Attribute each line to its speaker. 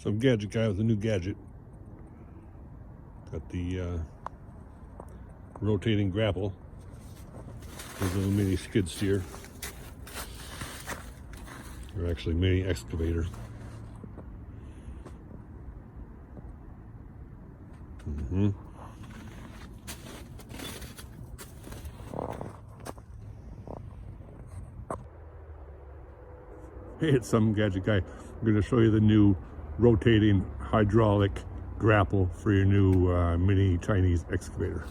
Speaker 1: Some gadget guy with a new gadget. Got the rotating grapple. There's a little mini skid steer. Or actually mini excavator. Hey, it's some gadget guy. I'm going to show you the new rotating hydraulic grapple for your new mini Chinese excavator.